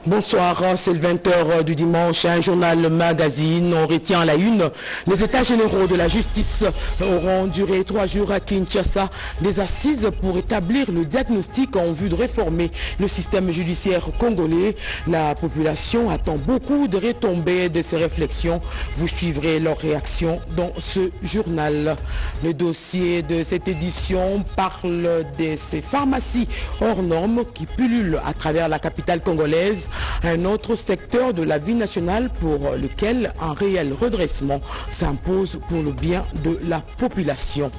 Bonsoir, c'est le 20h du dimanche, un journal magazine. On retient à la une. Les états généraux de la justice auront duré 3 jours à Kinshasa. Des assises pour établir le diagnostic en vue de réformer le système judiciaire congolais. La population attend beaucoup de retombées de ces réflexions. Vous suivrez leurs réactions dans ce journal. Le dossier de cette édition parle de ces pharmacies hors normes qui pullulent à travers la capitale congolaise. Un autre secteur de la vie nationale pour lequel un réel redressement s'impose pour le bien de la population.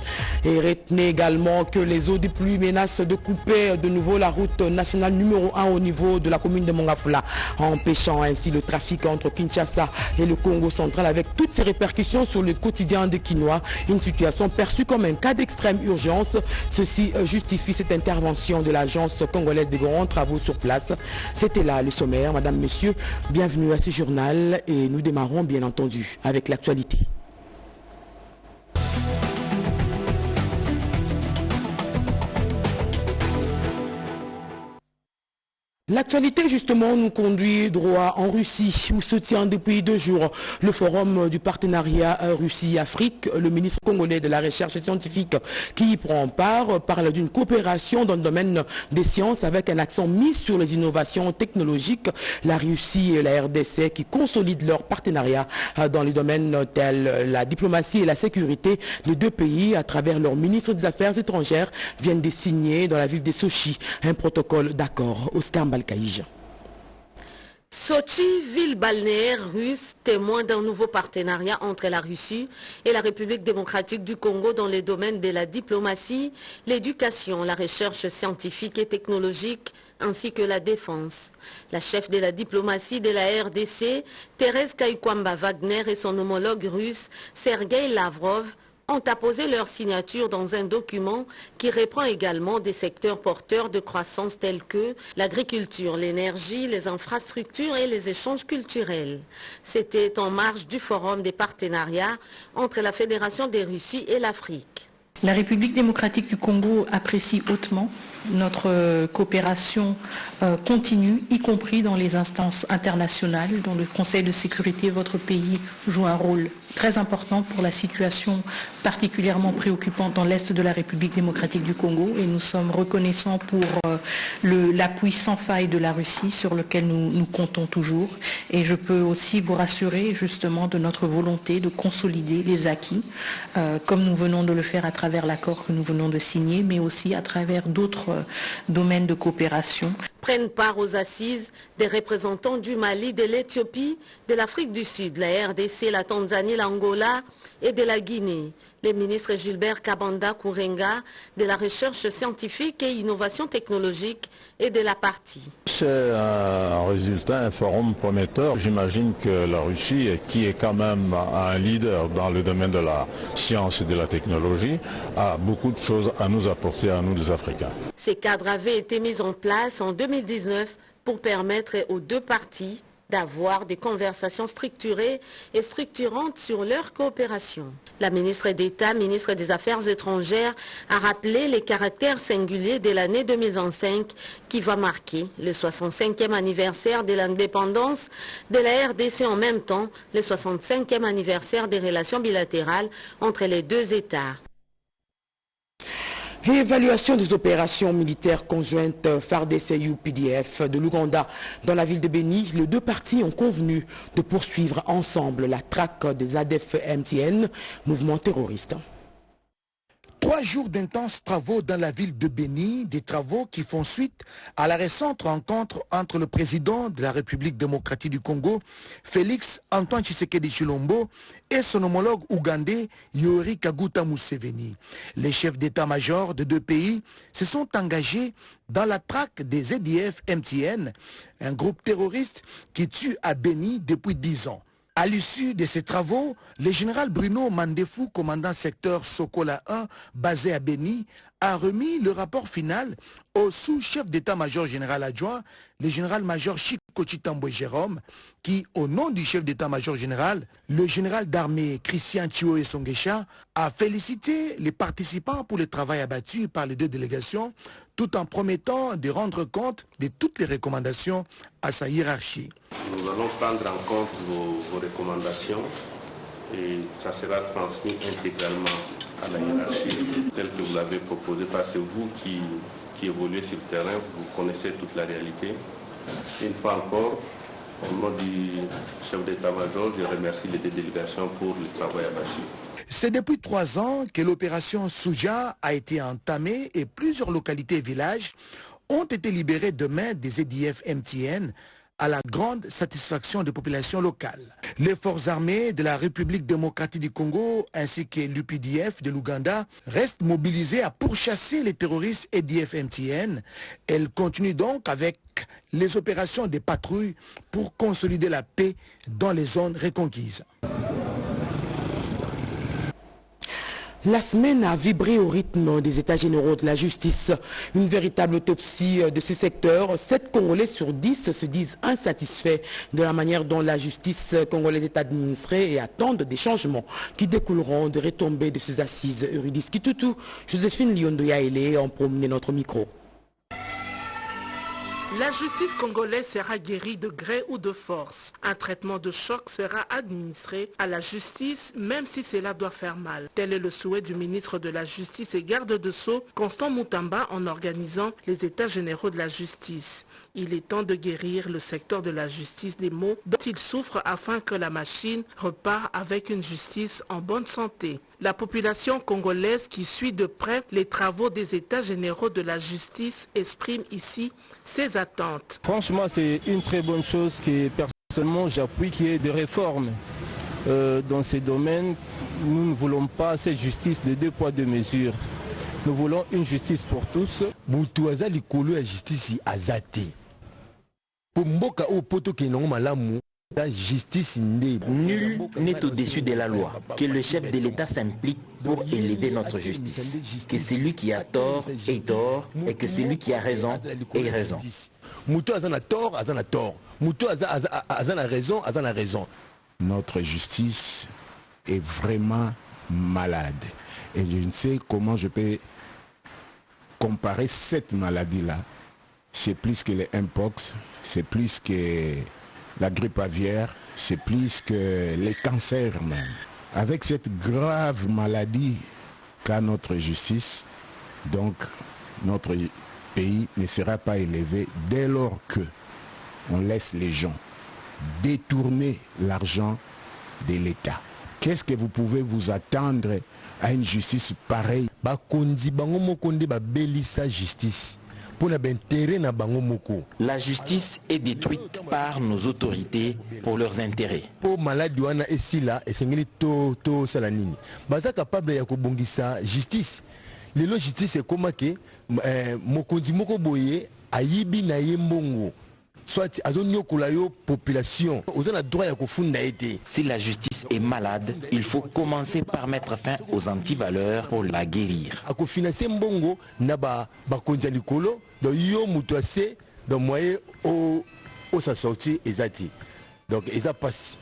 Et retenez également que les eaux des pluies menacent de couper de nouveau la route nationale numéro 1 au niveau de la commune de Mongafula, empêchant ainsi le trafic entre Kinshasa et le Congo central avec toutes ses répercussions sur le quotidien des Kinois. Une situation perçue comme un cas d'extrême urgence. Ceci justifie cette intervention de l'agence congolaise des grands travaux sur place. C'était là le sommaire. Madame, Messieurs, bienvenue à ce journal et nous démarrons bien entendu avec l'actualité. L'actualité, justement, nous conduit droit en Russie, où se tient depuis 2 jours le forum du partenariat Russie-Afrique. Le ministre congolais de la recherche scientifique qui y prend part parle d'une coopération dans le domaine des sciences avec un accent mis sur les innovations technologiques. La Russie et la RDC qui consolident leur partenariat dans les domaines tels la diplomatie et la sécurité. Les deux pays, à travers leur ministre des Affaires étrangères, viennent de signer dans la ville de Sochi un protocole d'accord. Oscar Balkaïj. Sochi, ville balnéaire russe, témoin d'un nouveau partenariat entre la Russie et la République démocratique du Congo dans les domaines de la diplomatie, l'éducation, la recherche scientifique et technologique, ainsi que la défense. La chef de la diplomatie de la RDC, Thérèse Kaikwamba-Wagner et son homologue russe, Sergei Lavrov, ont apposé leur signature dans un document qui reprend également des secteurs porteurs de croissance tels que l'agriculture, l'énergie, les infrastructures et les échanges culturels. C'était en marge du forum des partenariats entre la Fédération des Russies et l'Afrique. La République démocratique du Congo apprécie hautement notre coopération continue, y compris dans les instances internationales, dont le Conseil de sécurité. Votre pays joue un rôle très important pour la situation particulièrement préoccupante dans l'Est de la République démocratique du Congo et nous sommes reconnaissants pour l'appui sans faille de la Russie sur lequel nous comptons toujours. Et je peux aussi vous rassurer justement de notre volonté de consolider les acquis, comme nous venons de le faire à travers l'accord que nous venons de signer, mais aussi à travers d'autres domaines de coopération. Prennent part aux assises des représentants du Mali, de l'Éthiopie, de l'Afrique du Sud, la RDC, la Tanzanie, l'Angola et de la Guinée. Les ministres Gilbert Kabanda Kourenga de la recherche scientifique et innovation technologique et de la partie. C'est un résultat, un forum prometteur. J'imagine que la Russie, qui est quand même un leader dans le domaine de la science et de la technologie, a beaucoup de choses à nous apporter à nous les Africains. Ces cadres avaient été mis en place en 2019 pour permettre aux deux parties d'avoir des conversations structurées et structurantes sur leur coopération. La ministre d'État, ministre des Affaires étrangères, a rappelé les caractères singuliers de l'année 2025 qui va marquer le 65e anniversaire de l'indépendance de la RDC, en même temps le 65e anniversaire des relations bilatérales entre les deux États. Évaluation des opérations militaires conjointes FARDC-UPDF de l'Ouganda dans la ville de Béni. Les deux parties ont convenu de poursuivre ensemble la traque des ADF-MTN, mouvement terroriste. 3 jours d'intenses travaux dans la ville de Béni, des travaux qui font suite à la récente rencontre entre le président de la République démocratique du Congo, Félix Antoine Tshisekedi Tshilombo, et son homologue ougandais, Yoweri Kaguta Museveni. Les chefs d'état-major de deux pays se sont engagés dans la traque des ADF-MTN, un groupe terroriste qui tue à Béni depuis 10 ans. À l'issue de ces travaux, le général Bruno Mandefou, commandant secteur Sokola 1, basé à Béni, a remis le rapport final au sous-chef d'état-major général adjoint, le général-major Chico Kochitambwe Jérôme, qui, au nom du chef d'état-major général, le général d'armée Christian Chioé Songesha, a félicité les participants pour le travail abattu par les deux délégations, tout en promettant de rendre compte de toutes les recommandations à sa hiérarchie. Nous allons prendre en compte vos recommandations et ça sera transmis intégralement à la hiérarchie telle que vous l'avez proposé, parce que c'est vous qui évoluez sur le terrain, vous connaissez toute la réalité. Une fois encore, au nom du chef d'état-major, je remercie les deux délégations pour le travail abattu. C'est depuis 3 ans que l'opération Souja a été entamée et plusieurs localités et villages ont été libérés de main des EDF MTN à la grande satisfaction des populations locales. Les forces armées de la République démocratique du Congo ainsi que l'UPDF de l'Ouganda restent mobilisées à pourchasser les terroristes EDF MTN. Elles continuent donc avec les opérations de patrouille pour consolider la paix dans les zones reconquises. La semaine a vibré au rythme des états généraux de la justice. Une véritable autopsie de ce secteur. 7 Congolais sur 10 se disent insatisfaits de la manière dont la justice congolaise est administrée et attendent des changements qui découleront des retombées de ces assises. Eurydice Kitutu, Joséphine Liondoya-Ele ont promené notre micro. La justice congolaise sera guérie de gré ou de force. Un traitement de choc sera administré à la justice, même si cela doit faire mal. Tel est le souhait du ministre de la Justice et garde de Sceaux, Constant Moutamba, en organisant les états généraux de la justice. Il est temps de guérir le secteur de la justice des maux dont il souffre afin que la machine repart avec une justice en bonne santé. La population congolaise qui suit de près les travaux des états généraux de la justice exprime ici ses attentes. Franchement, c'est une très bonne chose que personnellement j'appuie, qu'il y ait des réformes dans ces domaines. Nous ne voulons pas cette justice de 2 poids 2 mesures. Nous voulons une justice pour tous. Mutuaza likolo ya justice azate. Pour mboka o poto ke non malamu. Nul n'est au-dessus de la loi. Que le chef de l'État s'implique pour élever notre justice. Que celui qui a tort ait tort et que celui qui a raison ait raison. Moutou azan a tort, azan a tort. Moutou azan a raison. Notre justice est vraiment malade. Et je ne sais comment je peux comparer cette maladie-là. C'est plus que les mpox, c'est plus que la grippe aviaire, c'est plus que les cancers même. Avec cette grave maladie qu'a notre justice, donc notre pays ne sera pas élevé dès lors que on laisse les gens détourner l'argent de l'État. Qu'est-ce que vous pouvez vous attendre à une justice pareille? Bakondi bango mokonde ba belisa justice. La justice est détruite par nos autorités pour leurs intérêts. Pour maladi wana esila esengeli to salanini. Baza capable ya kobongisa justice. Lelo justice ekoma ke mokonzi moko boye ayibi na yembongo. Soit azonyokola yo population. Ozana droit ya kofunda ete. Si la justice est malade, il faut commencer par mettre fin aux antivaleurs pour la guérir. Ako financer mbongo na ba konza likolo do yo muto ase do moyen o sa sortie ezati. Donc,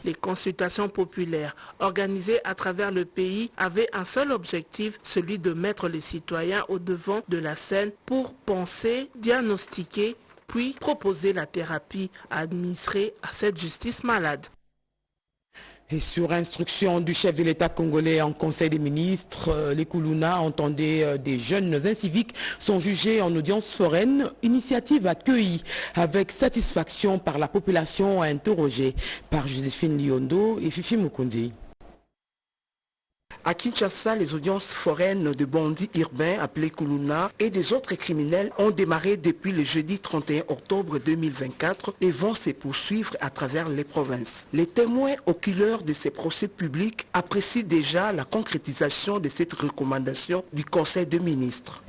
les consultations populaires organisées à travers le pays avaient un seul objectif, celui de mettre les citoyens au devant de la scène pour penser, diagnostiquer, puis proposer la thérapie administrée à cette justice malade. Et sur instruction du chef de l'État congolais en Conseil des ministres, les Koulouna, entendez des jeunes inciviques, sont jugés en audience foraine, initiative accueillie avec satisfaction par la population interrogée par Joséphine Liondo et Fifi Mukundi. À Kinshasa, les audiences foraines de bandits urbains appelés Koulouna et des autres criminels ont démarré depuis le jeudi 31 octobre 2024 et vont se poursuivre à travers les provinces. Les témoins oculaires de ces procès publics apprécient déjà la concrétisation de cette recommandation du Conseil des ministres.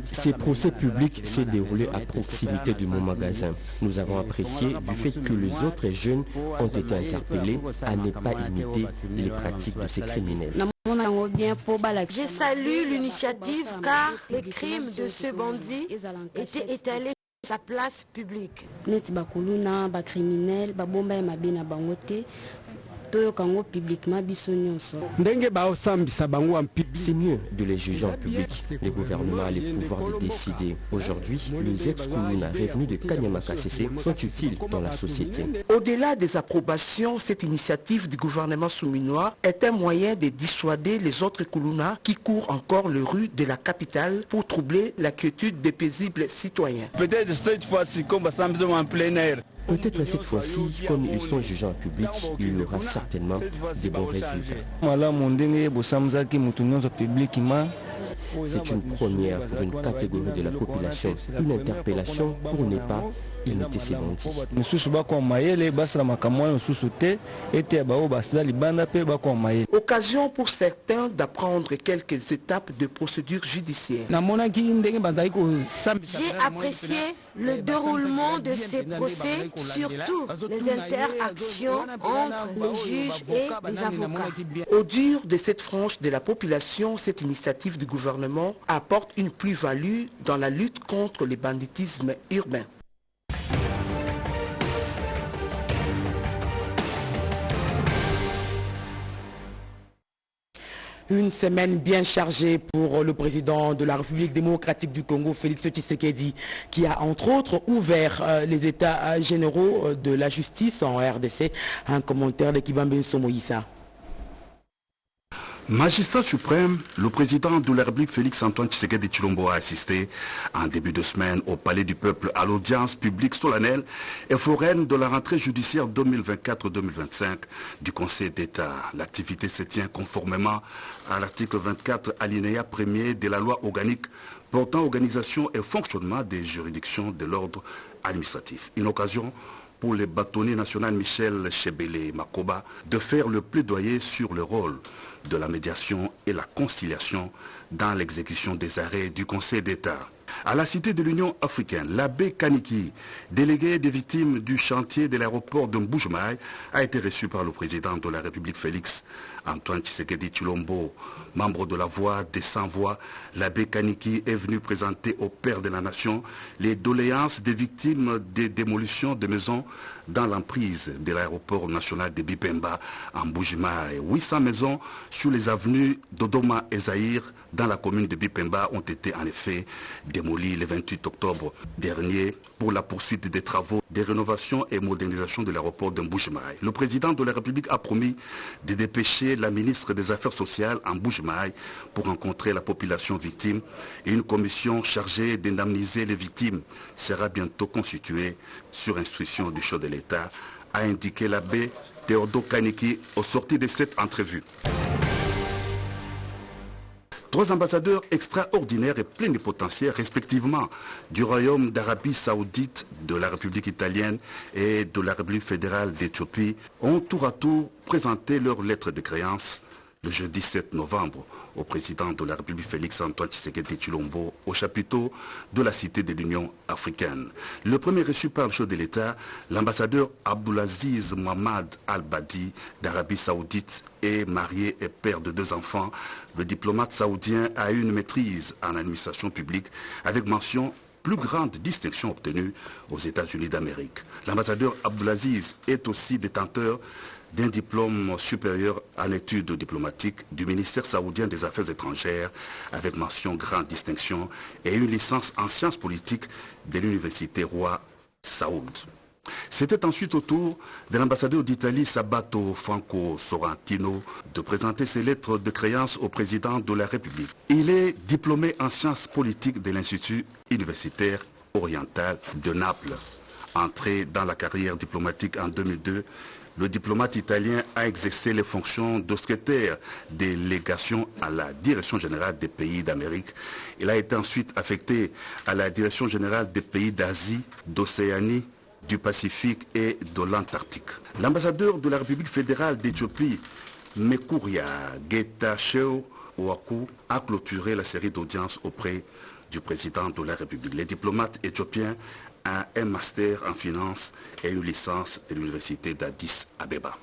Ces procès publics s'est déroulé à proximité de mon magasin. Nous avons apprécié du fait que les autres jeunes ont été interpellés à ne pas imiter les pratiques de ces criminels. Je salue l'initiative car les crimes de ce bandit étaient étalés sa place publique. Net bakuluna, ba criminel, ba bomba et mabina bangote. C'est mieux de les juger en public. Le gouvernement a le pouvoir de décider. Aujourd'hui, les ex-Kuluna revenus de Kanyama-Kasese sont utiles dans la société. Au-delà des approbations, cette initiative du gouvernement souminois est un moyen de dissuader les autres Kuluna qui courent encore les rues de la capitale pour troubler la quiétude des paisibles citoyens. Peut-être cette fois-ci, comme en plein air. Peut-être cette fois-ci, comme ils sont jugés en public, il y aura certainement des bons résultats. C'est une première pour une catégorie de la population, une interpellation pour ne pas imiter ces bandits. Occasion pour certains d'apprendre quelques étapes de procédure judiciaire. J'ai apprécié le déroulement de ces procès, surtout les interactions entre les juges et les avocats. Au dur de cette frange de la population, cette initiative du gouvernement apporte une plus-value dans la lutte contre le banditisme urbain. Une semaine bien chargée pour le président de la République démocratique du Congo, Félix Tshisekedi, qui a entre autres ouvert les états généraux de la justice en RDC. Un commentaire de Kibambe Somoïsa. Magistrat suprême, le président de la République Félix-Antoine Tshisekedi Tshilombo a assisté en début de semaine au Palais du Peuple à l'audience publique solennelle et foraine de la rentrée judiciaire 2024-2025 du Conseil d'État. L'activité se tient conformément à l'article 24 alinéa 1er de la loi organique portant organisation et fonctionnement des juridictions de l'ordre administratif. Une occasion pour le bâtonnier national Michel Chebele Makoba de faire le plaidoyer sur le rôle de la médiation et la conciliation dans l'exécution des arrêts du Conseil d'État. À la Cité de l'Union africaine, l'abbé Kaniki, délégué des victimes du chantier de l'aéroport de Mbujimayi, a été reçu par le président de la République Félix-Antoine Tshisekedi Tshilombo. Membre de la Voix des Sans-Voix, l'abbé Kaniki est venu présenter au Père de la Nation les doléances des victimes des démolitions de maisons dans l'emprise de l'aéroport national de Bipemba en Mbujimayi. 800 maisons sur les avenues Dodoma et Zaïre dans la commune de Bipemba ont été en effet démolies le 28 octobre dernier pour la poursuite des travaux de rénovation et modernisation de l'aéroport de Mbujimayi. Le président de la République a promis de dépêcher la ministre des Affaires sociales en Mbujimayi pour rencontrer la population victime et une commission chargée d'indemniser les victimes sera bientôt constituée sur instruction du chef de l'État, a indiqué l'abbé Théodore Kaniki au sortir de cette entrevue. 3 ambassadeurs extraordinaires et plénipotentiaires, respectivement, du Royaume d'Arabie Saoudite, de la République italienne et de la République fédérale d'Éthiopie, ont tour à tour présenté leurs lettres de créance le jeudi 7 novembre au président de la République Félix-Antoine Tshisekedi Tshilombo au chapiteau de la Cité de l'Union africaine. Le premier reçu par le chef de l'État, l'ambassadeur Abdulaziz Mohamed Al-Badi d'Arabie Saoudite est marié et père de 2 enfants. Le diplomate saoudien a eu une maîtrise en administration publique avec mention plus grande distinction obtenue aux États-Unis d'Amérique. L'ambassadeur Abdulaziz est aussi détenteur d'un diplôme supérieur en études diplomatiques du ministère saoudien des Affaires étrangères avec mention grande distinction et une licence en sciences politiques de l'université Roi Saoud. C'était ensuite au tour de l'ambassadeur d'Italie Sabato Franco Sorrentino de présenter ses lettres de créance au président de la République. Il est diplômé en sciences politiques de l'Institut universitaire oriental de Naples. Entré dans la carrière diplomatique en 2002, le diplomate italien a exercé les fonctions de secrétaire des légations à la Direction générale des pays d'Amérique. Il a été ensuite affecté à la Direction générale des pays d'Asie, d'Océanie, du Pacifique et de l'Antarctique. L'ambassadeur de la République fédérale d'Éthiopie, Mekuria Getachew Ouakou, a clôturé la série d'audiences auprès du président de la République. Les diplomates éthiopiens a un master en finance et une licence de l'université d'Addis Abeba.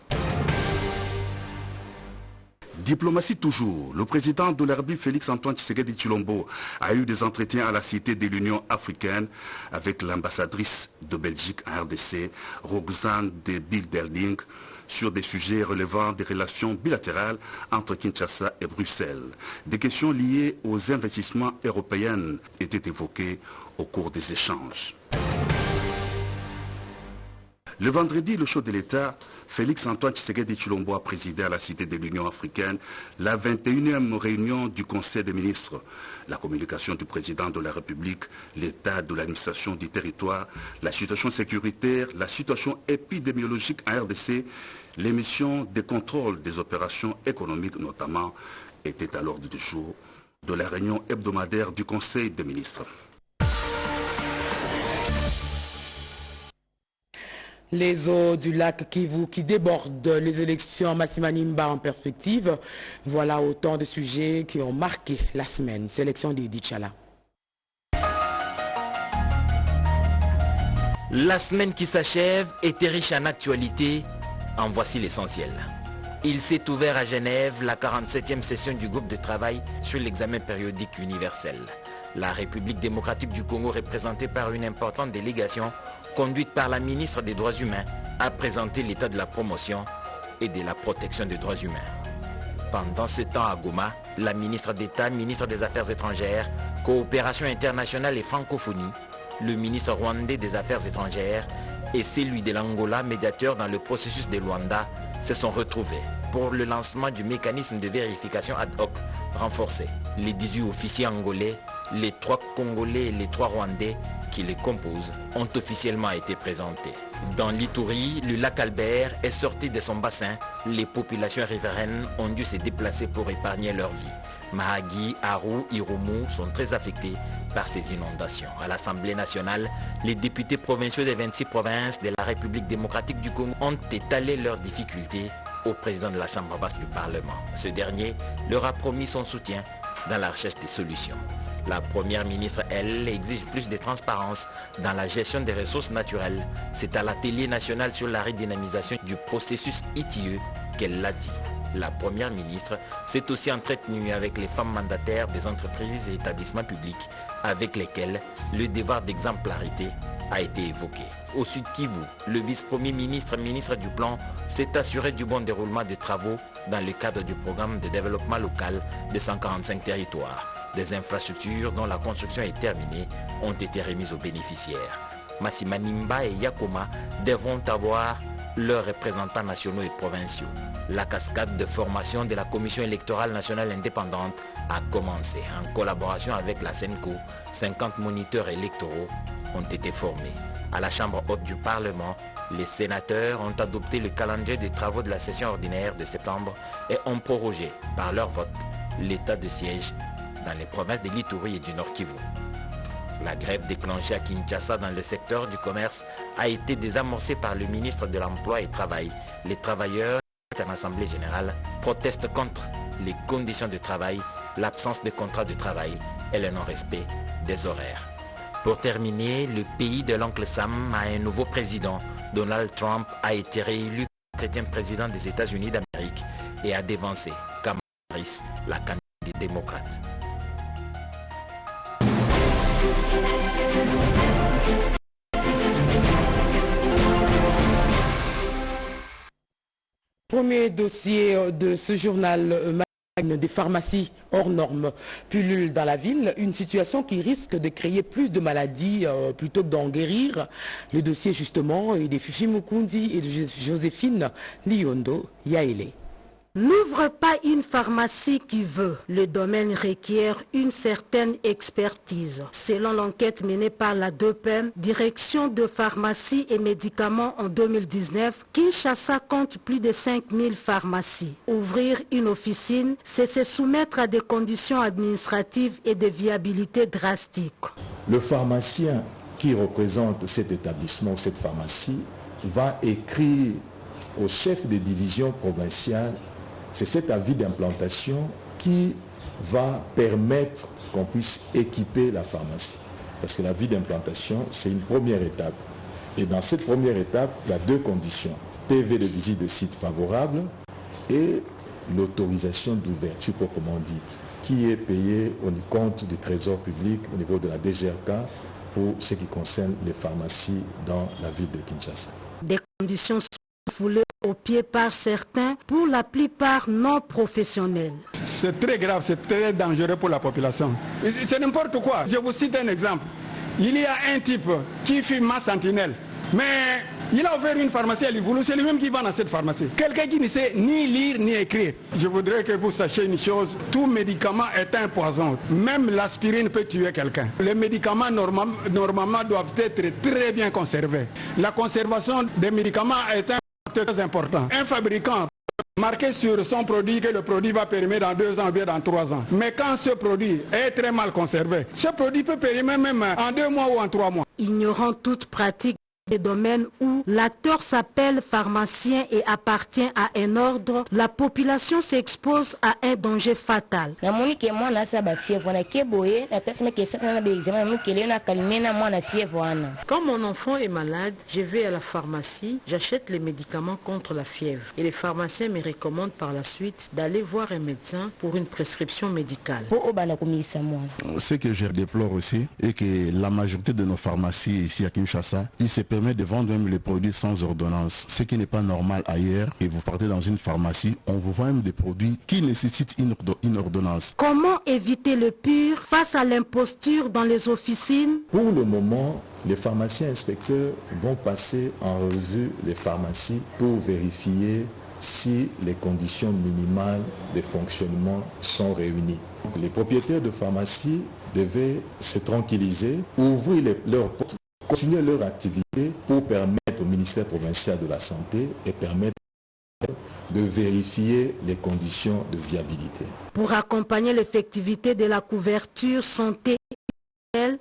Diplomatie toujours. Le président de la République, Félix-Antoine Tshisekedi Tshilombo, a eu des entretiens à la Cité de l'Union africaine avec l'ambassadrice de Belgique en RDC, Roxane de Bilderling, sur des sujets relevant des relations bilatérales entre Kinshasa et Bruxelles. Des questions liées aux investissements européens étaient évoquées au cours des échanges. Le vendredi, le chef de l'État, Félix-Antoine Tshisekedi Tshilombo, a présidé à la Cité de l'Union africaine la 21e réunion du Conseil des ministres. La communication du président de la République, l'état de l'administration du territoire, la situation sécuritaire, la situation épidémiologique en RDC, les missions de contrôle des opérations économiques notamment, étaient à l'ordre du jour de la réunion hebdomadaire du Conseil des ministres. Les eaux du lac Kivu qui débordent, les élections Massimanimba en perspective. Voilà autant de sujets qui ont marqué la semaine. Sélection d'Edi Tchala. La semaine qui s'achève était riche en actualité. En voici l'essentiel. Il s'est ouvert à Genève la 47e session du groupe de travail sur l'examen périodique universel. La République démocratique du Congo, représentée par une importante délégation, conduite par la ministre des Droits humains, a présenté l'état de la promotion et de la protection des droits humains. Pendant ce temps à Goma, la ministre d'État, ministre des Affaires étrangères, coopération internationale et francophonie, le ministre rwandais des Affaires étrangères et celui de l'Angola, médiateur dans le processus de Luanda, se sont retrouvés pour le lancement du mécanisme de vérification ad hoc renforcé. Les 18 officiers angolais, les 3 Congolais et les 3 Rwandais qui les composent ont officiellement été présentés. Dans l'Ituri, le lac Albert est sorti de son bassin. Les populations riveraines ont dû se déplacer pour épargner leur vie. Mahagi, Aru, Irumu sont très affectés par ces inondations. À l'Assemblée nationale, les députés provinciaux des 26 provinces de la République démocratique du Congo ont étalé leurs difficultés au président de la Chambre basse du Parlement. Ce dernier leur a promis son soutien dans la recherche des solutions. La première ministre, elle, exige plus de transparence dans la gestion des ressources naturelles. C'est à l'atelier national sur la redynamisation du processus ITIE qu'elle l'a dit. La première ministre s'est aussi entretenue avec les femmes mandataires des entreprises et établissements publics avec lesquels le devoir d'exemplarité a été évoqué. Au Sud Kivu, le vice-premier ministre, ministre du Plan, s'est assuré du bon déroulement des travaux dans le cadre du programme de développement local de 145 territoires. Des infrastructures dont la construction est terminée ont été remises aux bénéficiaires. Massimanimba et Yakoma devront avoir leurs représentants nationaux et provinciaux. La cascade de formation de la Commission électorale nationale indépendante a commencé. En collaboration avec la SENCO, 50 moniteurs électoraux ont été formés. À la Chambre haute du Parlement, les sénateurs ont adopté le calendrier des travaux de la session ordinaire de septembre et ont prorogé par leur vote l'état de siège dans les provinces de l'Ituri et du Nord Kivu. La grève déclenchée à Kinshasa dans le secteur du commerce a été désamorcée par le ministre de l'Emploi et Travail. Les travailleurs en assemblée générale protestent contre les conditions de travail, l'absence de contrat de travail et le non-respect des horaires. Pour terminer, le pays de l'oncle Sam a un nouveau président. Donald Trump a été réélu 7e président des États-Unis d'Amérique et a dévancé Kamala Harris, la candidate démocrate. Premier dossier de ce journal, des pharmacies hors normes pullulent dans la ville, une situation qui risque de créer plus de maladies plutôt que d'en guérir. Le dossier justement est de Fifi Mukundi et de Joséphine Liondo Yaele. N'ouvre pas une pharmacie qui veut. Le domaine requiert une certaine expertise. Selon l'enquête menée par la DEPEM, Direction de pharmacie et médicaments en 2019, Kinshasa compte plus de 5000 pharmacies. Ouvrir une officine, c'est se soumettre à des conditions administratives et de viabilité drastiques. Le pharmacien qui représente cet établissement, cette pharmacie, va écrire au chef de division provinciale. C'est cet avis d'implantation qui va permettre qu'on puisse équiper la pharmacie. Parce que l'avis d'implantation, c'est une première étape. Et dans cette première étape, il y a deux conditions. PV de visite de site favorable et l'autorisation d'ouverture proprement dite, qui est payée au compte du Trésor public au niveau de la DGRK pour ce qui concerne les pharmacies dans la ville de Kinshasa. Des conditions sont foulées aux pieds par certains, pour la plupart non professionnels. C'est très grave, c'est très dangereux pour la population. C'est n'importe quoi. Je vous cite un exemple. Il y a un type qui fume ma sentinelle, mais il a ouvert une pharmacie à Livoulou, c'est lui-même qui va dans cette pharmacie. Quelqu'un qui ne sait ni lire ni écrire. Je voudrais que vous sachiez une chose, tout médicament est un poison. Même l'aspirine peut tuer quelqu'un. Les médicaments normalement doivent être très bien conservés. La conservation des médicaments est un facteur très important. Un fabricant marqué sur son produit que le produit va périmer dans 2 ans ou bien dans 3 ans. Mais quand ce produit est très mal conservé, ce produit peut périmer même en 2 mois ou en 3 mois. Ignorant toute pratique des domaines où l'acteur s'appelle pharmacien et appartient à un ordre, la population s'expose à un danger fatal. Quand mon enfant est malade, je vais à la pharmacie, j'achète les médicaments contre la fièvre et les pharmaciens me recommandent par la suite d'aller voir un médecin pour une prescription médicale. Ce que je déplore aussi est que la majorité de nos pharmacies ici à Kinshasa, il se permet de vendre même les produits sans ordonnance, ce qui n'est pas normal ailleurs. Et vous partez dans une pharmacie, on vous vend même des produits qui nécessitent une ordonnance. Comment éviter le pire face à l'imposture dans les officines? Pour le moment, les pharmaciens inspecteurs vont passer en revue les pharmacies pour vérifier si les conditions minimales de fonctionnement sont réunies. Les propriétaires de pharmacies devaient se tranquilliser, ouvrir leurs portes, continuer leur activité pour permettre au ministère provincial de la Santé et permettre de vérifier les conditions de viabilité. Pour accompagner l'effectivité de la couverture santé,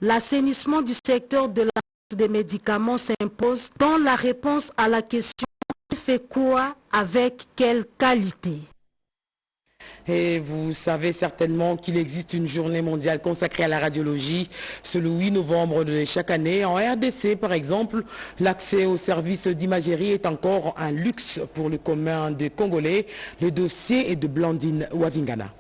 l'assainissement du secteur de la des médicaments s'impose dans la réponse à la question qui fait quoi avec quelle qualité. Et vous savez certainement qu'il existe une journée mondiale consacrée à la radiologie. C'est le 8 novembre de chaque année. En RDC, par exemple, l'accès aux services d'imagerie est encore un luxe pour le commun des Congolais. Le dossier est de Blandine Wavingana.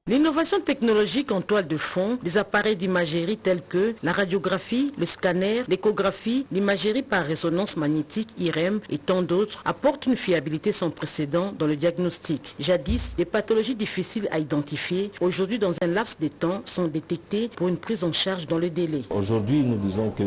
L'innovation technologique en toile de fond, des appareils d'imagerie tels que la radiographie, le scanner, l'échographie, l'imagerie par résonance magnétique IRM et tant d'autres apportent une fiabilité sans précédent dans le diagnostic. Jadis, des pathologies difficiles à identifier, aujourd'hui dans un laps de temps, sont détectées pour une prise en charge dans le délai. Aujourd'hui, nous disons que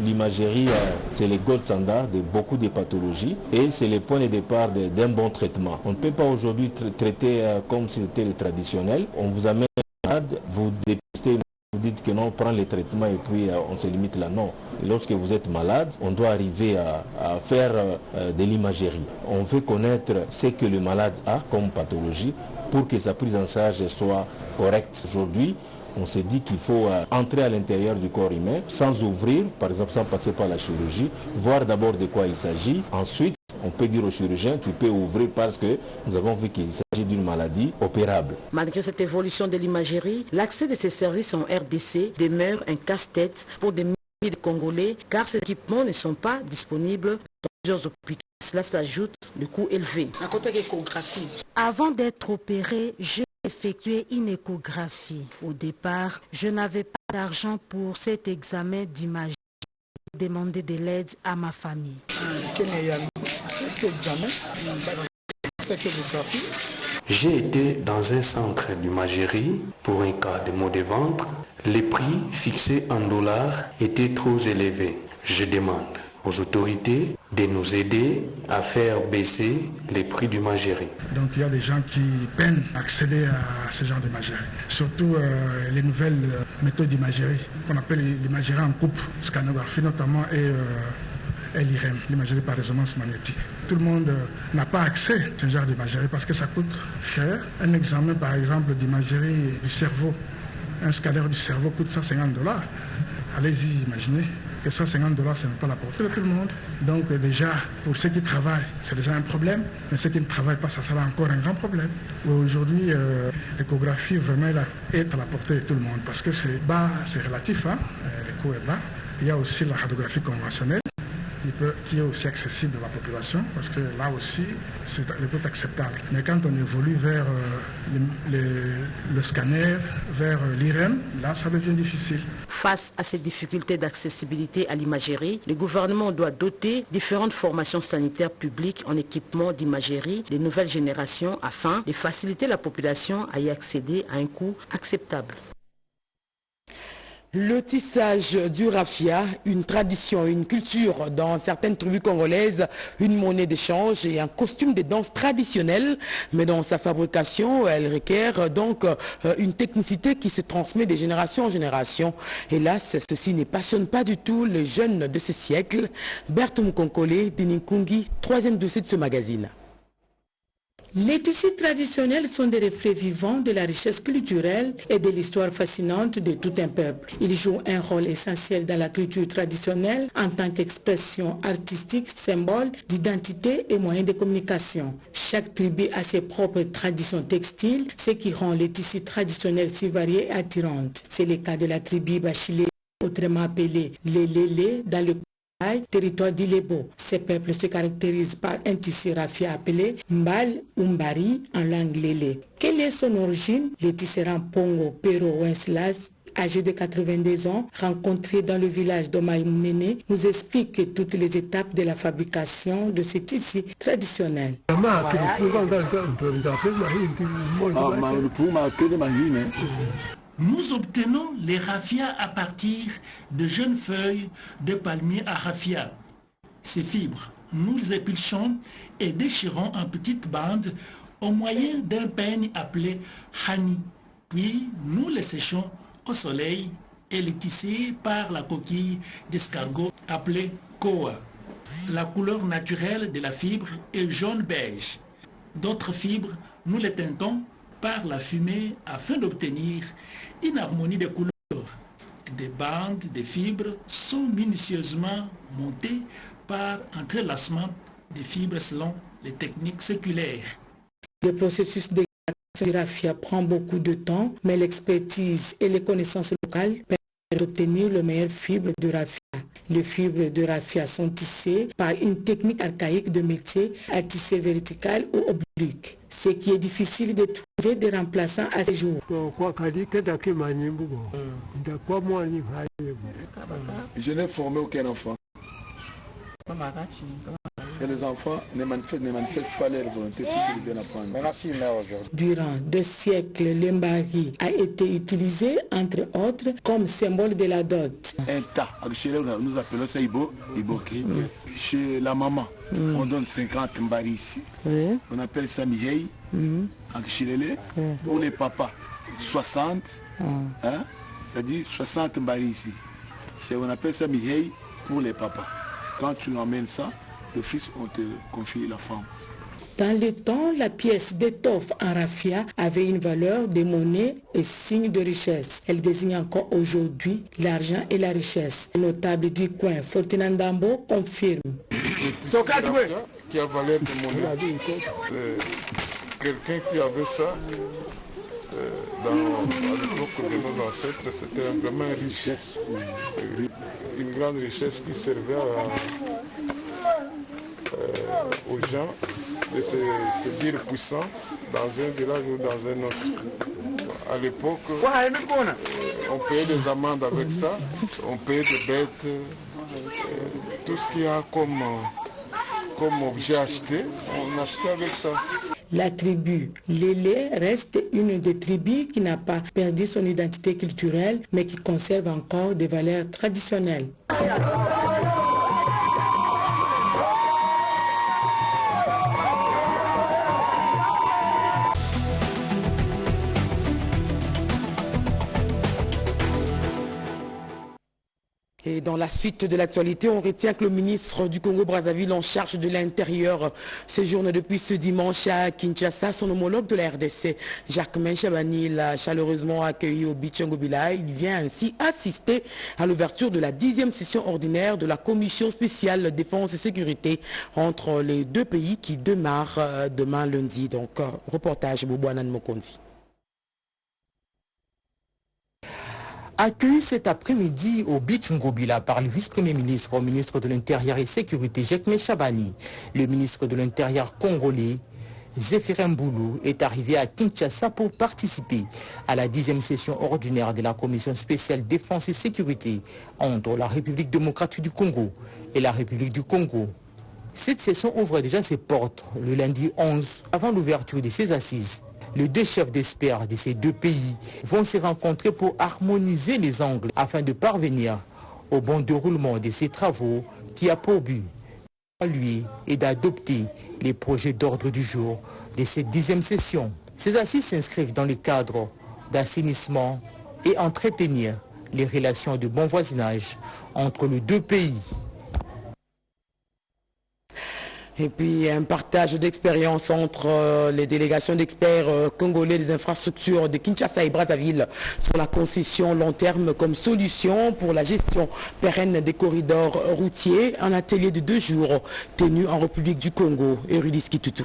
l'imagerie, c'est le gold standard de beaucoup de pathologies et c'est le point de départ d'un bon traitement. On ne peut pas aujourd'hui traiter comme si c'était le traditionnel. On vous amène malade, vous dépistez, vous dites que non, on prend les traitements et puis on se limite là. Non. Et lorsque vous êtes malade, on doit arriver à faire de l'imagerie. On veut connaître ce que le malade a comme pathologie pour que sa prise en charge soit correcte. Aujourd'hui, on s'est dit qu'il faut entrer à l'intérieur du corps humain sans ouvrir, par exemple sans passer par la chirurgie, voir d'abord de quoi il s'agit. Ensuite, on peut dire au chirurgien, tu peux ouvrir parce que nous avons vu qu'il s'agit d'une maladie opérable. Malgré cette évolution de l'imagerie, l'accès de ces services en RDC demeure un casse-tête pour des milliers de Congolais car ces équipements ne sont pas disponibles dans plusieurs hôpitaux. Cela s'ajoute le coût élevé. À côté de l'échographie. Avant d'être opéré, j'ai effectué une échographie. Au départ, je n'avais pas d'argent pour cet examen d'imagerie. J'ai demandé de l'aide à ma famille. J'ai été dans un centre d'imagerie pour un cas de maux de ventre. Les prix fixés en dollars étaient trop élevés. Je demande aux autorités de nous aider à faire baisser les prix d'imagerie. Donc il y a des gens qui peinent à accéder à ce genre d'imagerie. Surtout les nouvelles méthodes d'imagerie qu'on appelle l'imagerie en coupe, scanographie notamment et l'IRM, l'imagerie par résonance magnétique. Tout le monde n'a pas accès à ce genre d'imagerie parce que ça coûte cher. Un examen par exemple d'imagerie du cerveau, un scanner du cerveau coûte $150. Allez-y, imaginez que $150, ce n'est pas la portée de tout le monde. Donc déjà, pour ceux qui travaillent, c'est déjà un problème, mais ceux qui ne travaillent pas, ça sera encore un grand problème. Aujourd'hui, l'échographie vraiment est à la portée de tout le monde parce que c'est bas, c'est relatif, le coût est bas. Il y a aussi la radiographie conventionnelle qui est aussi accessible à la population, parce que là aussi, c'est peut-être acceptable. Mais quand on évolue vers le scanner, vers l'IRM, là, ça devient difficile. Face à ces difficultés d'accessibilité à l'imagerie, le gouvernement doit doter différentes formations sanitaires publiques en équipement d'imagerie de nouvelle génération afin de faciliter la population à y accéder à un coût acceptable. Le tissage du raffia, une tradition, une culture dans certaines tribus congolaises, une monnaie d'échange et un costume de danse traditionnel. Mais dans sa fabrication, elle requiert donc une technicité qui se transmet de génération en génération. Hélas, ceci ne passionne pas du tout les jeunes de ce siècle. Berthe Mukonkole, Deninkungi, troisième dossier de ce magazine. Les tissus traditionnels sont des reflets vivants de la richesse culturelle et de l'histoire fascinante de tout un peuple. Ils jouent un rôle essentiel dans la culture traditionnelle en tant qu'expression artistique, symbole d'identité et moyen de communication. Chaque tribu a ses propres traditions textiles, ce qui rend les tissus traditionnels si variés et attirants. C'est le cas de la tribu Bachilé, autrement appelée les Lélé, dans le territoire d'Ilebo. Ces peuples se caractérisent par un tissu raffia appelé Mbal ou Mbari en langue lélé. Quelle est son origine? Le tisserand Pongo Pero Wenceslas, âgé de 82 ans, rencontré dans le village d'Omaïmoumene, nous explique toutes les étapes de la fabrication de ce tissu traditionnel. Nous obtenons les raffias à partir de jeunes feuilles de palmier à raffia. Ces fibres, nous les épluchons et déchirons en petites bandes au moyen d'un peigne appelé hani. Puis nous les séchons au soleil et les tissés par la coquille d'escargot appelée koa. La couleur naturelle de la fibre est jaune-beige. D'autres fibres, nous les teintons par la fumée afin d'obtenir une harmonie de couleurs. Des bandes de fibres sont minutieusement montées par entrelacement des fibres selon les techniques séculaires. Le processus de création du raffia prend beaucoup de temps, mais l'expertise et les connaissances locales permettent d'obtenir le meilleur fibre de raffia. Les fibres de raffia sont tissées par une technique archaïque de métier à tisser vertical ou oblique, ce qui est difficile de trouver des remplaçants à ce jour. Je n'ai formé aucun enfant. Et les enfants ne manifestent pas leur volonté pour qu'ils viennent apprendre. Durant 2 siècles, le mbari a été utilisé, entre autres, comme symbole de la dot. Un tas, nous appelons ça iboki. Chez la maman, on donne 50 mbari ici. On appelle ça mihei. Pour les papas, 60. C'est-à-dire 60 mbari ici. On appelle ça mihei pour les papas. Quand tu emmènes ça, le fils, on te confie la femme. Dans le temps, la pièce d'étoffe en raffia avait une valeur de monnaie et signe de richesse. Elle désigne encore aujourd'hui l'argent et la richesse. Le notable du coin, Fortinandambo, confirme. Qui a valeur de monnaie. Quelqu'un qui avait ça, à l'époque de nos ancêtres, c'était vraiment riche. Une grande richesse qui servait aux gens de se dire puissants dans un village ou dans un autre. À l'époque, on payait des amendes avec ça, on payait des bêtes, tout ce qu'il y a comme objet acheté, on achetait avec ça. La tribu Lélé reste une des tribus qui n'a pas perdu son identité culturelle, mais qui conserve encore des valeurs traditionnelles. Et dans la suite de l'actualité, on retient que le ministre du Congo-Brazzaville en charge de l'Intérieur séjourne depuis ce dimanche à Kinshasa. Son homologue de la RDC, Jacquemain Chabani, l'a chaleureusement accueilli au Bichangobila. Il vient ainsi assister à l'ouverture de la 10e session ordinaire de la Commission spéciale défense et sécurité entre les deux pays qui démarre demain lundi. Donc, reportage Boubouanan Mokonzi. Accueilli cet après-midi au Beach Ngobila par le vice-premier ministre, ministre de l'Intérieur et Sécurité, Jacques Chabani, le ministre de l'Intérieur congolais, Zéphirin Boulou, est arrivé à Kinshasa pour participer à la 10e session ordinaire de la Commission spéciale défense et sécurité entre la République démocratique du Congo et la République du Congo. Cette session ouvre déjà ses portes le lundi 11 avant l'ouverture de ses assises. Les deux chefs d'experts de ces deux pays vont se rencontrer pour harmoniser les angles afin de parvenir au bon déroulement de ces travaux qui a pour but lui et d'adopter les projets d'ordre du jour de cette 10e session. Ces assises s'inscrivent dans le cadre d'assainissement et entretenir les relations de bon voisinage entre les deux pays. Et puis un partage d'expérience entre les délégations d'experts congolais des infrastructures de Kinshasa et Brazzaville sur la concession long terme comme solution pour la gestion pérenne des corridors routiers. Un atelier de 2 jours tenu en République du Congo. Erudis Kitutu.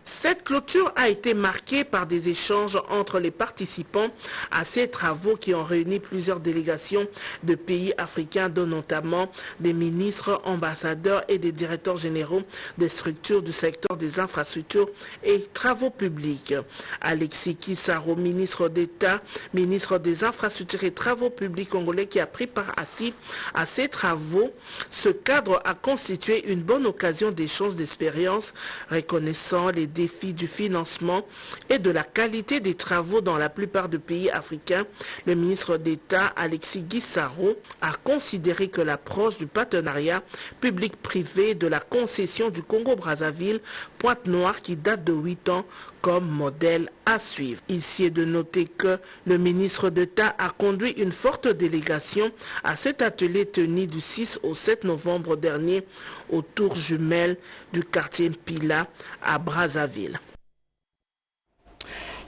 Cette clôture a été marquée par des échanges entre les participants à ces travaux qui ont réuni plusieurs délégations de pays africains, dont notamment des ministres, ambassadeurs et des directeurs généraux des structures du secteur des infrastructures et travaux publics. Alexis Kissaro, ministre d'État, ministre des infrastructures et travaux publics congolais, qui a pris part active à ces travaux. Ce cadre a constitué une bonne occasion d'échange d'expériences, reconnaissant les défis du financement et de la qualité des travaux dans la plupart des pays africains. Le ministre d'État Alexis Kissaro a considéré que l'approche du partenariat public-privé de la concession du Congo-Brazzaville, Pointe-Noire, qui date de 8 ans, comme modèle à suivre. Ici est de noter que le ministre d'État a conduit une forte délégation à cet atelier tenu du 6 au 7 novembre dernier au tour jumelle du quartier Mpila à Brazzaville.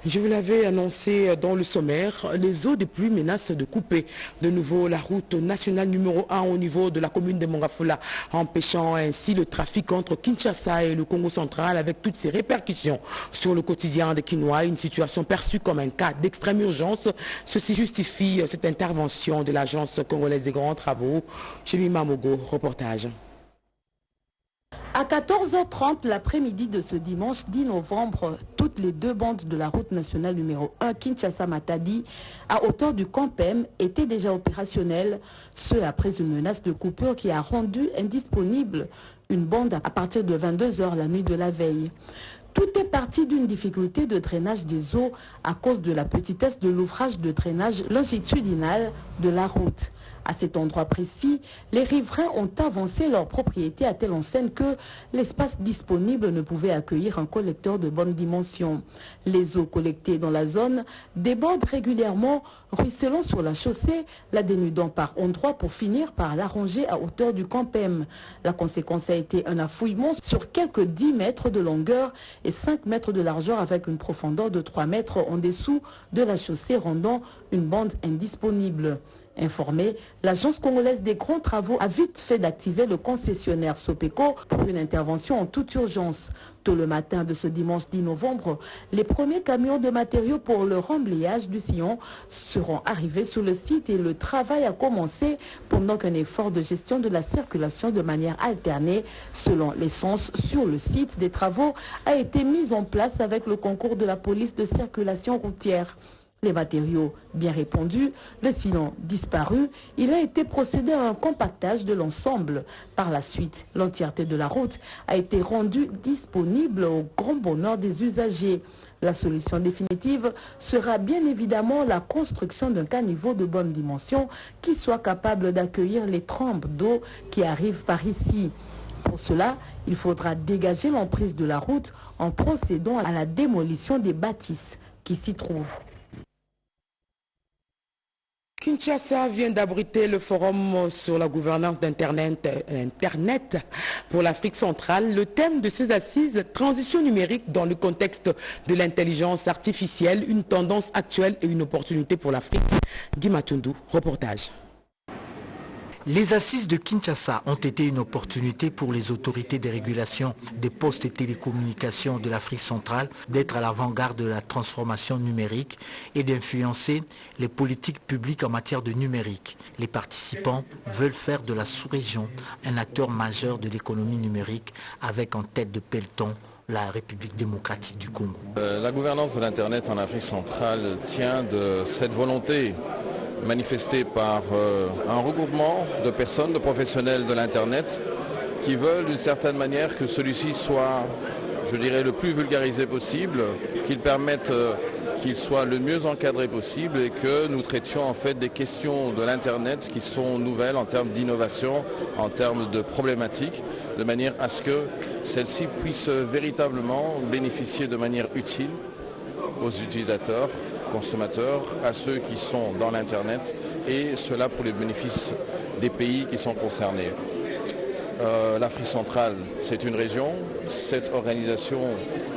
Je vous l'avais annoncé dans le sommaire, les eaux de pluie menacent de couper de nouveau la route nationale numéro 1 au niveau de la commune de Mongafula, empêchant ainsi le trafic entre Kinshasa et le Congo central avec toutes ses répercussions sur le quotidien des Kinois, une situation perçue comme un cas d'extrême urgence. Ceci justifie cette intervention de l'Agence congolaise des grands travaux. Chemima Mogo, reportage. À 14h30 l'après-midi de ce dimanche 10 novembre, toutes les deux bandes de la route nationale numéro 1 Kinshasa-Matadi à hauteur du Campem étaient déjà opérationnelles, ce après une menace de coupure qui a rendu indisponible une bande à partir de 22h la nuit de la veille. Tout est parti d'une difficulté de drainage des eaux à cause de la petitesse de l'ouvrage de drainage longitudinal de la route. À cet endroit précis, les riverains ont avancé leur propriété à telle enseigne que l'espace disponible ne pouvait accueillir un collecteur de bonne dimension. Les eaux collectées dans la zone débordent régulièrement, ruisselant sur la chaussée, la dénudant par endroits pour finir par l'arranger à hauteur du Campem. La conséquence a été un affouillement sur quelques 10 mètres de longueur et 5 mètres de largeur avec une profondeur de 3 mètres en dessous de la chaussée, rendant une bande indisponible. Informée, l'Agence congolaise des grands travaux a vite fait d'activer le concessionnaire Sopeco pour une intervention en toute urgence. Tôt le matin de ce dimanche 10 novembre, les premiers camions de matériaux pour le remblayage du sillon seront arrivés sur le site et le travail a commencé pendant qu'un effort de gestion de la circulation de manière alternée selon l'essence sur le site des travaux a été mis en place avec le concours de la police de circulation routière. Les matériaux bien répandus, le sillon disparu, il a été procédé à un compactage de l'ensemble. Par la suite, l'entièreté de la route a été rendue disponible au grand bonheur des usagers. La solution définitive sera bien évidemment la construction d'un caniveau de bonne dimension qui soit capable d'accueillir les trombes d'eau qui arrivent par ici. Pour cela, il faudra dégager l'emprise de la route en procédant à la démolition des bâtisses qui s'y trouvent. Kinshasa vient d'abriter le forum sur la gouvernance d'Internet pour l'Afrique centrale. Le thème de ces assises, transition numérique dans le contexte de l'intelligence artificielle, une tendance actuelle et une opportunité pour l'Afrique. Guy Matundu, reportage. Les assises de Kinshasa ont été une opportunité pour les autorités de régulation des postes et télécommunications de l'Afrique centrale d'être à l'avant-garde de la transformation numérique et d'influencer les politiques publiques en matière de numérique. Les participants veulent faire de la sous-région un acteur majeur de l'économie numérique avec en tête de peloton la République démocratique du Congo. La gouvernance de l'Internet en Afrique centrale tient de cette volonté manifestée par un regroupement de personnes, de professionnels de l'Internet qui veulent d'une certaine manière que celui-ci soit, je dirais, le plus vulgarisé possible, qu'il permette qu'il soit le mieux encadré possible et que nous traitions en fait des questions de l'Internet qui sont nouvelles en termes d'innovation, en termes de problématiques, de manière à ce que celle-ci puisse véritablement bénéficier de manière utile aux utilisateurs, consommateurs, à ceux qui sont dans l'Internet et cela pour les bénéfices des pays qui sont concernés. L'Afrique centrale, c'est une région. Cette organisation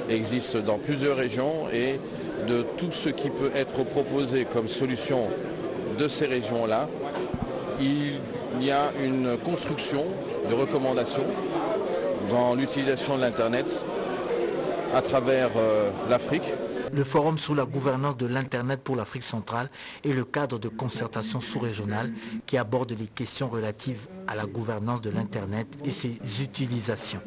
existe dans plusieurs régions et de tout ce qui peut être proposé comme solution de ces régions-là, il y a une construction de recommandations dans l'utilisation de l'Internet à travers l'Afrique. Le Forum sur la gouvernance de l'Internet pour l'Afrique centrale est le cadre de concertation sous-régionale qui aborde les questions relatives à la gouvernance de l'Internet et ses utilisations.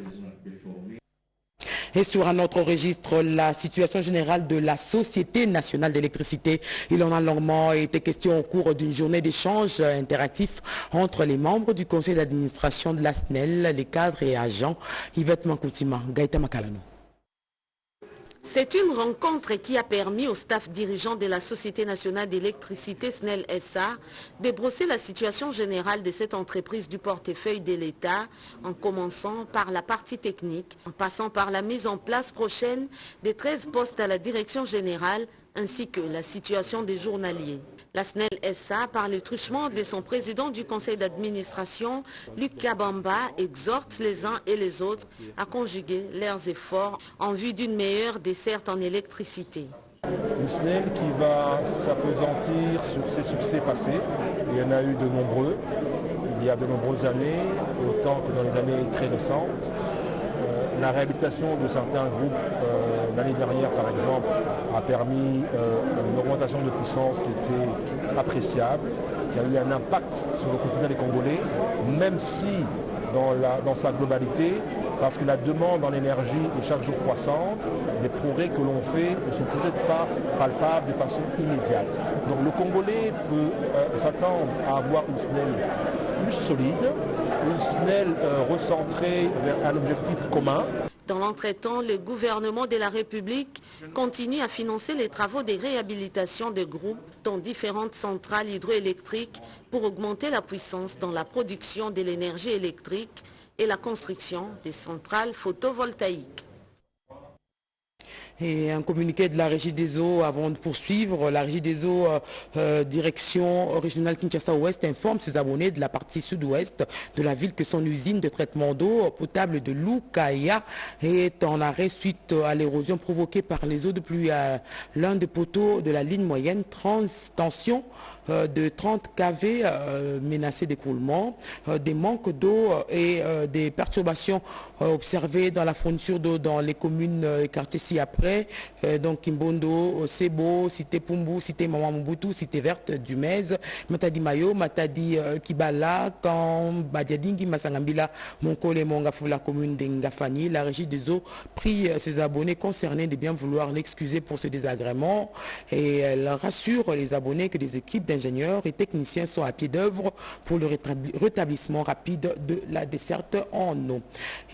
Et sur un autre registre, la situation générale de la Société nationale d'électricité. Il en a longuement été question au cours d'une journée d'échange interactif entre les membres du conseil d'administration de la SNEL, les cadres et agents. Yvette Mankoutima, Gaïta Makalano. C'est une rencontre qui a permis au staff dirigeant de la Société nationale d'électricité SNEL SA de brosser la situation générale de cette entreprise du portefeuille de l'État, en commençant par la partie technique, en passant par la mise en place prochaine des 13 postes à la direction générale, ainsi que la situation des journaliers. La SNEL SA, par le truchement de son président du conseil d'administration, Luc Kabamba, exhorte les uns et les autres à conjuguer leurs efforts en vue d'une meilleure desserte en électricité. Une SNEL qui va s'appesantir sur ses succès passés. Il y en a eu de nombreux, il y a de nombreuses années, autant que dans les années très récentes. La réhabilitation de certains groupes l'année dernière, par exemple, a permis une augmentation de puissance qui était appréciable, qui a eu un impact sur le quotidien des Congolais, même si dans sa globalité, parce que la demande en énergie est chaque jour croissante, les progrès que l'on fait ne sont peut-être pas palpables de façon immédiate. Donc le Congolais peut s'attendre à avoir une SNEL plus solide, une SNEL recentrée vers un objectif commun. Dans l'entretemps, le gouvernement de la République continue à financer les travaux de réhabilitation de groupes dans différentes centrales hydroélectriques pour augmenter la puissance dans la production de l'énergie électrique et la construction des centrales photovoltaïques. Et un communiqué de la Régie des eaux avant de poursuivre. La Régie des eaux direction régionale Kinshasa-Ouest informe ses abonnés de la partie sud-ouest de la ville que son usine de traitement d'eau potable de Lukaya est en arrêt suite à l'érosion provoquée par les eaux de pluie à l'un des poteaux de la ligne moyenne. Tension de 30 kV menacée d'écroulement, des manques d'eau et des perturbations observées dans la fourniture d'eau dans les communes et quartiers ci-après. Donc Kimbondo, Sebo, Cité Pumbu, Cité Mamambutu, Cité Verte, Dumez, Matadi Mayo, Matadi Kibala, Kamp, Badiadingi, Masangambila, Monkole, Mongafou, la commune d'Engafani. La Régie des eaux prie ses abonnés concernés de bien vouloir l'excuser pour ce désagrément et elle rassure les abonnés que des équipes d'ingénieurs et techniciens sont à pied d'œuvre pour le rétablissement rapide de la desserte en eau.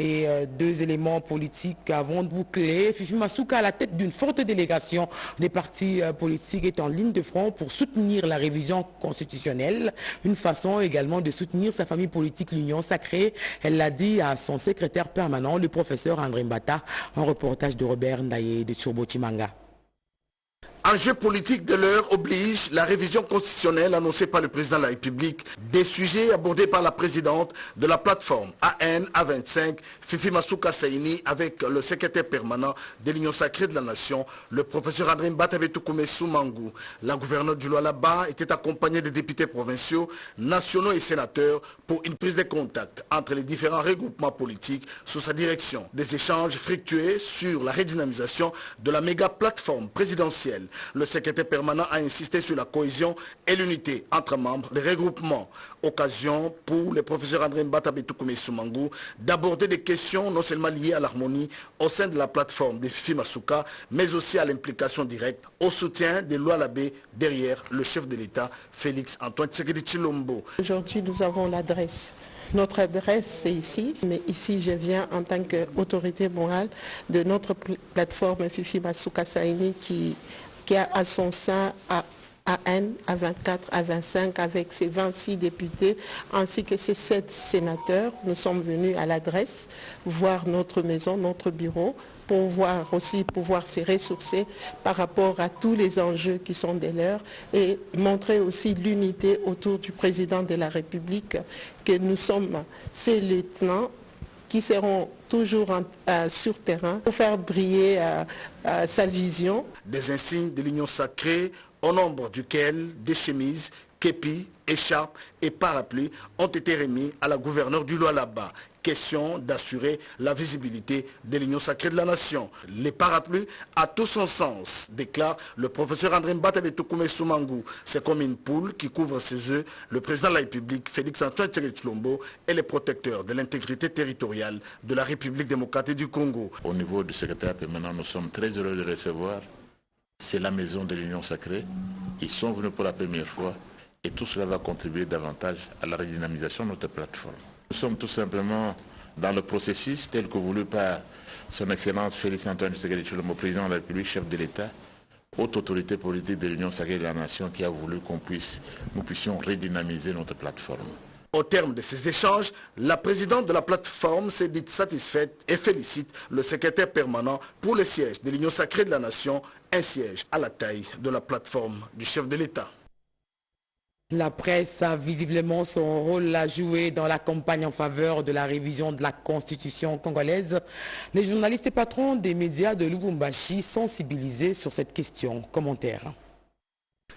Et deux éléments politiques avant de boucler. Fifi Masuka, à la tête d'une forte délégation des partis politiques, est en ligne de front pour soutenir la révision constitutionnelle. Une façon également de soutenir sa famille politique, l'Union Sacrée. Elle l'a dit à son secrétaire permanent, le professeur André Mbata, en reportage de Robert Ndaye de Turbo Chimanga. Enjeu politique de l'heure oblige la révision constitutionnelle annoncée par le président de la République. Des sujets abordés par la présidente de la plateforme AN-A25, Fifi Masuka Saini, avec le secrétaire permanent de l'Union sacrée de la Nation, le professeur André Mbatabetukume Soumangu. La gouverneure du Lualaba était accompagnée des députés provinciaux, nationaux et sénateurs pour une prise de contact entre les différents regroupements politiques sous sa direction. Des échanges fructueux sur la redynamisation de la méga plateforme présidentielle. Le secrétaire permanent a insisté sur la cohésion et l'unité entre membres des regroupements. Occasion pour le professeur André Mbatabetukume Soumangu d'aborder des questions non seulement liées à l'harmonie au sein de la plateforme de Fifi Masuka, mais aussi à l'implication directe au soutien des Lualabé derrière le chef de l'État, Félix Antoine Tshisekedi Tshilombo. Aujourd'hui, nous avons l'adresse. Notre adresse, c'est ici, mais ici, je viens en tant qu'autorité morale de notre plateforme Fifi Masuka Saini qui a à son sein AN, A24, A25 avec ses 26 députés ainsi que ses 7 sénateurs. Nous sommes venus à l'adresse voir notre maison, notre bureau, pour pouvoir se ressourcer par rapport à tous les enjeux qui sont des leurs et montrer aussi l'unité autour du président de la République, que nous sommes ces lieutenants qui seront toujours sur terrain pour faire briller sa vision. Des insignes de l'Union sacrée, au nombre duquel des chemises, képis, écharpes et parapluies ont été remis à la gouverneure du Lualaba. Question d'assurer la visibilité de l'Union sacrée de la Nation. Les parapluies a tout son sens, déclare le professeur André Mbatabetukume Soumangu. C'est comme une poule qui couvre ses œufs. Le président de la République, Félix Antoine Tshisekedi Tshilombo, est le protecteur de l'intégrité territoriale de la République démocratique du Congo. Au niveau du secrétaire permanent, nous sommes très heureux de recevoir. C'est la maison de l'Union sacrée. Ils sont venus pour la première fois et tout cela va contribuer davantage à la redynamisation de notre plateforme. Nous sommes tout simplement dans le processus tel que voulu par son Excellence Félix Antoine Tshisekedi Tshilombo, président de la République, chef de l'État, haute autorité politique de l'Union sacrée de la Nation, qui a voulu nous puissions redynamiser notre plateforme. Au terme de ces échanges, la présidente de la plateforme s'est dite satisfaite et félicite le secrétaire permanent pour le siège de l'Union sacrée de la Nation, un siège à la taille de la plateforme du chef de l'État. La presse a visiblement son rôle à jouer dans la campagne en faveur de la révision de la Constitution congolaise. Les journalistes et patrons des médias de Lubumbashi sensibilisés sur cette question. Commentaire.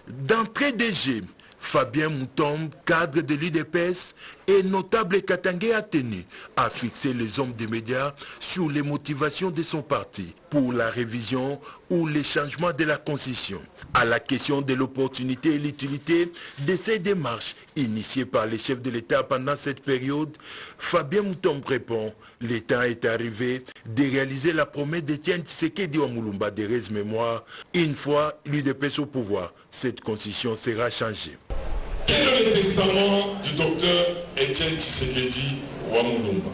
D'entrée des jeux, Fabien Moutombe, cadre de l'UDPS et notable Katangé Athénée, a fixé les hommes des médias sur les motivations de son parti pour la révision ou les changements de la Constitution. À la question de l'opportunité et l'utilité de ces démarches initiées par les chefs de l'État pendant cette période, Fabien Moutombe répond « L'État est arrivé de réaliser la promesse d'Étienne Tshisekedi Wamulumba de Rez Mémoire. Une fois l'UDPS au pouvoir, cette Constitution sera changée. » Quel est le testament du docteur Étienne Tshisekedi Wamulumba?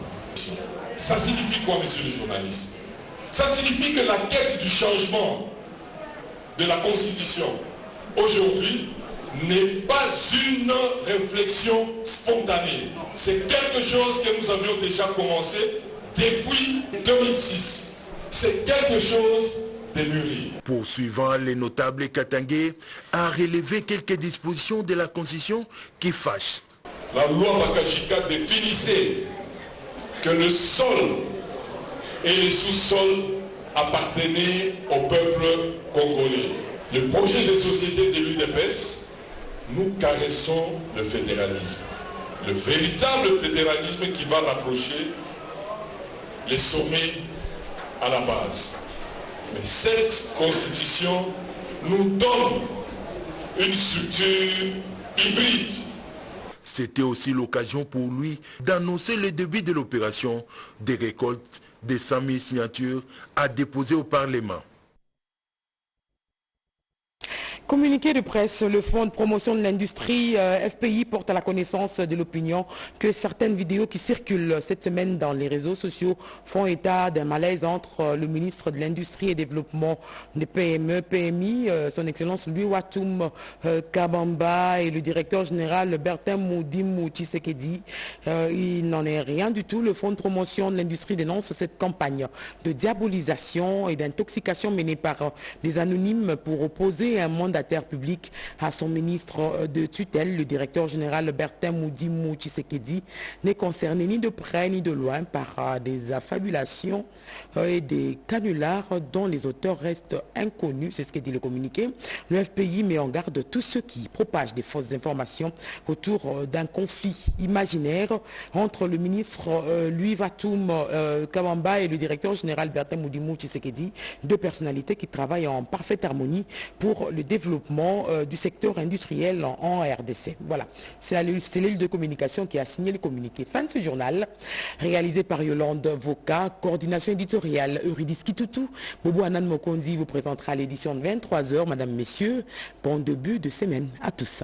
Ça signifie quoi, messieurs les journalistes? Ça signifie que la quête du changement de la Constitution aujourd'hui n'est pas une réflexion spontanée. C'est quelque chose que nous avions déjà commencé depuis 2006. C'est quelque chose de mûri. Poursuivant, les notables Katangé a relevé quelques dispositions de la Constitution qui fâchent. La loi Bakashika définissait que le sol et les sous-sols appartenaient au peuple congolais. Le projet de société de l'UDPS, nous caressons le fédéralisme. Le véritable fédéralisme qui va rapprocher les sommets à la base. Mais cette constitution nous donne une structure hybride. C'était aussi l'occasion pour lui d'annoncer le début de l'opération des récoltes des 100 000 signatures à déposer au Parlement. Communiqué de presse, le Fonds de promotion de l'industrie FPI porte à la connaissance de l'opinion que certaines vidéos qui circulent cette semaine dans les réseaux sociaux font état d'un malaise entre le ministre de l'Industrie et Développement des PME, PMI, son Excellence Louis Watoum Kabamba et le directeur général Bertin Moudimou Tshisekedi. Il n'en est rien du tout. Le Fonds de promotion de l'industrie dénonce cette campagne de diabolisation et d'intoxication menée par des anonymes pour opposer un mandat public à son ministre de tutelle. Le directeur général Bertin Moudimou Tshisekedi n'est concerné ni de près ni de loin par des affabulations et des canulars dont les auteurs restent inconnus. C'est ce que dit le communiqué. Le FPI met en garde tous ceux qui propagent des fausses informations autour d'un conflit imaginaire entre le ministre Louis Watoum Kabamba et le directeur général Bertin Moudimou Tshisekedi, deux personnalités qui travaillent en parfaite harmonie pour le développement du secteur industriel en RDC. Voilà, c'est l'île de communication qui a signé le communiqué. Fin de ce journal, réalisé par Yolande Voka, coordination éditoriale Eurydice Kitutu. Bobo Anan Mokonzi vous présentera l'édition de 23h. Madame, Messieurs, bon début de semaine à tous.